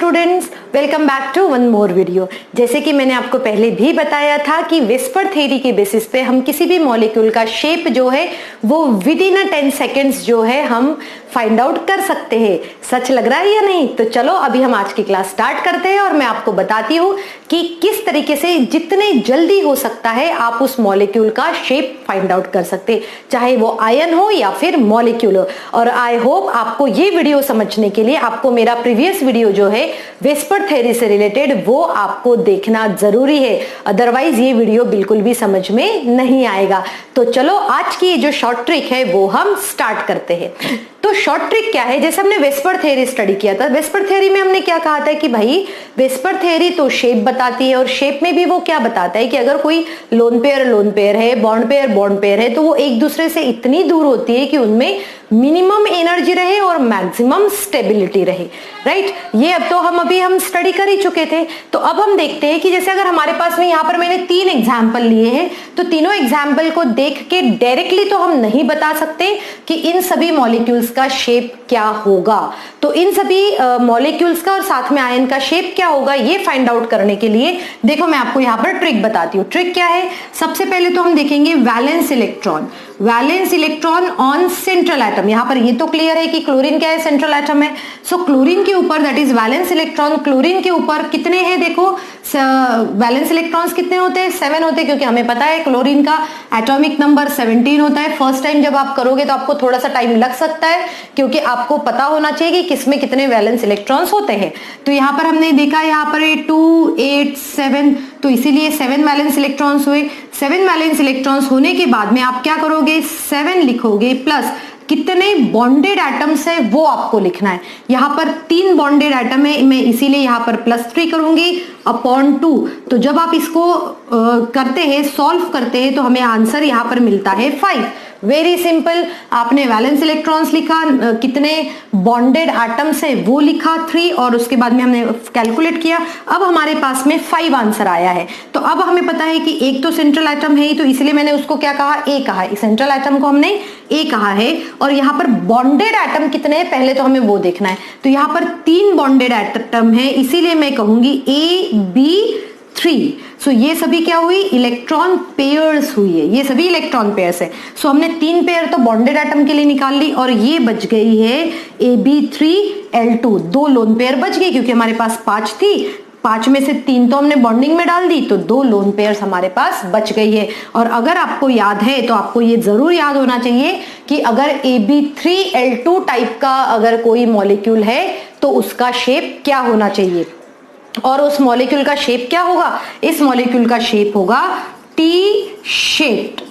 Students, welcome back to one more video. जैसे कि मैंने आपको पहले भी बताया था कि विस्पर थ्योरी के बेसिस पे हम किसी भी मॉलिक्यूल का शेप जो है वो विद इन 10 सेकेंड्स जो है हम फाइंड आउट कर सकते हैं। सच लग रहा है या नहीं? तो चलो अभी हम आज की क्लास स्टार्ट करते हैं और मैं आपको बताती हूँ कि किस तरीके से जितने जल्दी हो सकता है आप उस मॉलिक्यूल का शेप फाइंड आउट कर सकते हैं, चाहे वो आयन हो या फिर मॉलिक्यूल हो। और आई होप आपको ये वीडियो समझने के लिए आपको मेरा प्रीवियस वीडियो जो है विस्पर थ्योरी से रिलेटेड वो आपको देखना जरूरी है, अदरवाइज ये वीडियो बिल्कुल भी समझ में नहीं आएगा। तो चलो आज की जो शॉर्ट ट्रिक है वो हम स्टार्ट करते हैं। तो शॉर्ट ट्रिक क्या है? जैसे हमने विस्पर थ्योरी स्टडी किया था, विस्पर थ्योरी में हमने क्या कहा था कि भाई विस्पर थ्योरी तो शेप बताती है और शेप में भी वो क्या बताता है कि अगर कोई लोन पेयर है, बॉन्ड पेयर है तो वो एक दूसरे से इतनी दूर होती है कि उनमें मिनिमम एनर्जी रहे और मैक्सिमम स्टेबिलिटी रहे। राइट, ये अब तो हम स्टडी कर ही चुके थे। तो अब हम देखते हैं कि जैसे अगर हमारे पास में यहाँ पर मैंने 3 एग्जाम्पल लिए हैं तो तीनों एग्जाम्पल को देख के डायरेक्टली तो हम नहीं बता सकते कि इन सभी मॉलिक्यूल्स का शेप क्या होगा। तो इन सभी मॉलिक्यूल्स का और साथ में आयन का शेप क्या होगा ये फाइंड आउट करने के लिए देखो मैं आपको यहाँ पर ट्रिक बताती हूँ। ट्रिक क्या है? सबसे पहले तो हम देखेंगे valence electron on central atom. यहाँ पर ये तो क्लियर है कि क्लोरीन क्या है? सेंट्रल एटम है। सो क्लोरीन के ऊपर that is valence electron, chlorine के ऊपर कितने हैं? देखो वैलेंस इलेक्ट्रॉन्स कितने होते हैं? 7 होते हैं, क्योंकि हमें पता है क्लोरीन का एटॉमिक नंबर 17 होता है। फर्स्ट टाइम जब आप करोगे तो आपको थोड़ा सा टाइम लग सकता है क्योंकि आपको पता होना चाहिए कि किसमें कितने वैलेंस इलेक्ट्रॉन्स होते हैं। तो यहाँ पर हमने देखा यहाँ पर 2, 8, 7, तो इसीलिए 7 वैलेंस इलेक्ट्रॉन्स हुए। 7 वैलेंस इलेक्ट्रॉन्स होने के बाद में आप क्या करोगे? 7 लिखोगे प्लस कितने बॉन्डेड एटम्स है वो आपको लिखना है। यहाँ पर 3 बॉन्डेड एटम है, मैं इसीलिए यहाँ पर +3 करूंगी अपॉन 2। तो जब आप इसको करते हैं, सॉल्व करते हैं तो हमें आंसर यहाँ पर मिलता है 5। वेरी सिंपल, आपने वैलेंस इलेक्ट्रॉन्स लिखा, कितने बॉन्डेड एटम्स है वो लिखा 3 और उसके बाद में हमने कैलकुलेट किया। अब हमारे पास में 5 आंसर आया है। तो अब हमें पता है कि एक तो सेंट्रल एटम है ही, तो इसलिए मैंने उसको क्या कहा? ए कहा। सेंट्रल एटम को हमने ए कहा है। और यहाँ पर बॉन्डेड एटम कितने हैं पहले तो हमें वो देखना है। तो यहाँ पर 3 बॉन्डेड एटम है, इसीलिए मैं कहूंगी AB3। सो ये सभी क्या हुई? इलेक्ट्रॉन पेयर्स हुई है, ये सभी इलेक्ट्रॉन पेयर्स है। सो हमने 3 पेयर तो बॉन्डेड एटम के लिए निकाल ली और ये बच गई है AB3L2। 2 लोन पेयर बच गई क्योंकि हमारे पास 5 थी, 5 में से 3 तो हमने बॉन्डिंग में डाल दी, तो 2 लोन पेयर्स हमारे पास बच गई है। और अगर आपको याद है तो आपको ये जरूर याद होना चाहिए कि अगर AB3L2 टाइप का अगर कोई मॉलिक्यूल है तो उसका शेप क्या होना चाहिए। और उस मॉलिक्यूल का शेप क्या होगा? इस मॉलिक्यूल का शेप होगा टी शेप्ड।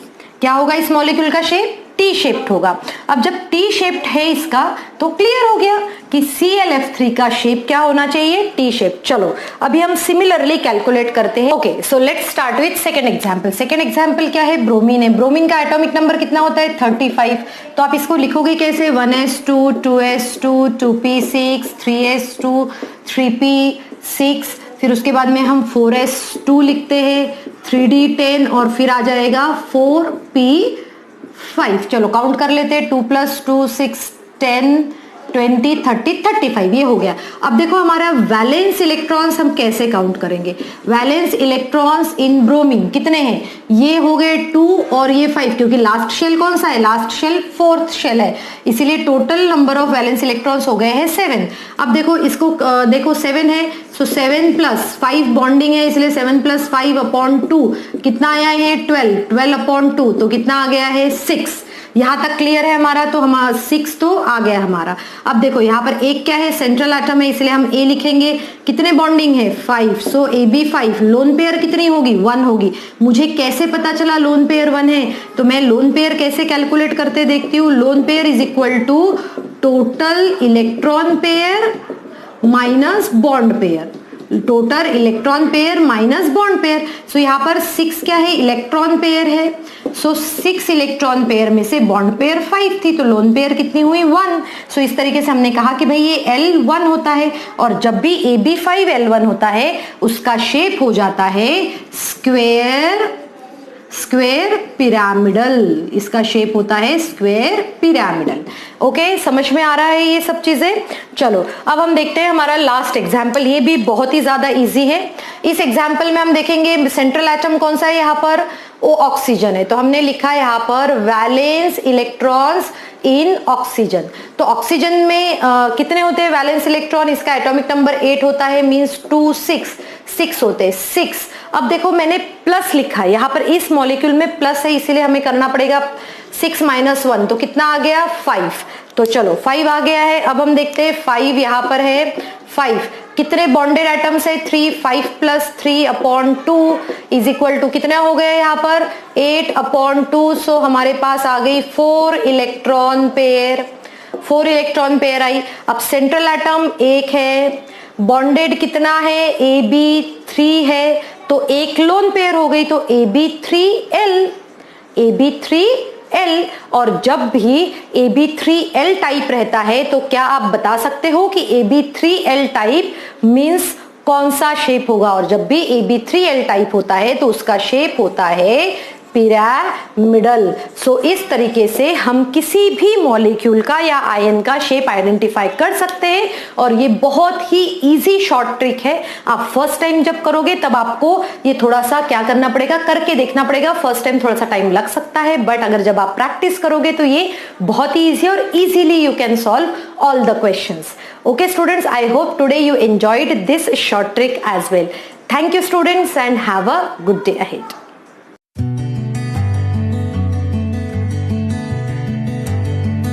क्या होगा इस मॉलिक्यूल का शेप? टी शेप्ड होगा। अब जब टी शेप्ड है इसका तो क्लियर हो गया कि ClF3 का शेप क्या होना चाहिए? T shape. चलो अभी हम सिमिलरली कैलकुलेट करते हैं। Okay, so let's start with second example. Second example क्या है? ब्रोमीन है। ब्रोमीन का एटॉमिक नंबर कितना होता है? 35। तो आप इसको लिखोगे कैसे? 1s2 2s2 2p6 3s2 3p6, फिर उसके बाद में हम 4s2 लिखते हैं, 3d10 और फिर आ जाएगा 4p5। चलो काउंट कर लेते हैं। 2 + 2 6 10 20 30 35, ये हो गया। अब देखो हमारा वैलेंस इलेक्ट्रॉन्स हम कैसे काउंट करेंगे? वैलेंस इलेक्ट्रॉन्स इन ब्रोमीन कितने हैं? ये हो गए 2 और ये 5, क्योंकि लास्ट शेल कौन सा है? लास्ट शेल 4th शेल है, इसीलिए total number of valence electrons हो गए हैं 7। अब देखो इसको देखो 7 है, सो 7 + 5 बॉन्डिंग है, इसलिए 7 + 5 अपॉन 2 कितना आया है? 12 अपॉन 2 तो कितना आ गया है? 6। यहां तक क्लियर है हमारा? तो हमारा 6 तो आ गया हमारा। अब देखो यहाँ पर एक क्या है? सेंट्रल एटम है, इसलिए हम ए लिखेंगे। कितने बॉन्डिंग है? 5। सो AB5। लोन पेयर कितनी होगी? 1 होगी। मुझे कैसे पता चला लोन पेयर 1 है? तो मैं लोन पेयर कैसे कैलकुलेट करते देखती हूँ। Lone pair is equal to total electron pair minus bond pair. Total electron pair minus bond pair. So यहाँ पर 6 क्या है? इलेक्ट्रॉन पेयर है। सो 6 इलेक्ट्रॉन पेयर में से बॉन्ड पेयर 5 थी, तो लोन पेयर कितनी हुई? 1। सो इस तरीके से हमने कहा कि भाई ये L1 होता है और जब भी AB5L1 होता है उसका शेप हो जाता है स्क्वायर पिरामिडल, इसका शेप होता है स्क्वायर पिरामिडल। ओके, समझ में आ रहा है ये सब चीजें। चलो अब हम देखते हैं हमारा लास्ट एग्जाम्पल, ये भी बहुत ही ज्यादा इजी है। इस एग्जाम्पल में हम देखेंगे सेंट्रल एटम कौन सा है, यहाँ पर वो ऑक्सीजन है, तो हमने लिखा है यहाँ पर वैलेंस इलेक्ट्रॉन्स इन ऑक्सीजन। तो ऑक्सीजन में कितने होते हैं वैलेंस इलेक्ट्रॉन, इसका एटॉमिक नंबर 8 होता है, मींस 2 6 होते हैं 6। अब देखो मैंने प्लस लिखा है यहाँ पर, इस मॉलिक्यूल में प्लस है इसीलिए हमें करना पड़ेगा 6 - 1, तो कितना आ गया 5। तो चलो 5 आ गया है। अब हम देखते हैं 5 यहाँ पर है 5, कितने बॉन्डेड एटम्स है 3, 5 + 3/2 इज इक्वल टू कितना हो गया यहाँ पर 8/2। सो हमारे पास आ गई 4 इलेक्ट्रॉन पेयर, 4 इलेक्ट्रॉन पेयर आई। अब सेंट्रल एटम 1 है, बॉन्डेड कितना है AB3 है, तो एक लोन पेयर हो गई, तो AB3L, AB3L। और जब भी AB3L टाइप रहता है तो क्या आप बता सकते हो कि AB3L टाइप मींस कौन सा शेप होगा, और जब भी AB3L टाइप होता है तो उसका शेप होता है पिरामिडल। सो इस तरीके से हम किसी भी मॉलिक्यूल का या आयन का शेप आइडेंटिफाई कर सकते हैं, और ये बहुत ही इजी शॉर्ट ट्रिक है। आप फर्स्ट टाइम जब करोगे तब आपको ये थोड़ा सा क्या करना पड़ेगा, करके देखना पड़ेगा। फर्स्ट टाइम थोड़ा सा टाइम लग सकता है, बट अगर जब आप प्रैक्टिस करोगे तो ये बहुत ही इजी और easily you can solve all the questions. Okay students, I hope today you enjoyed this short trick as well. Thank you students and have a good day ahead.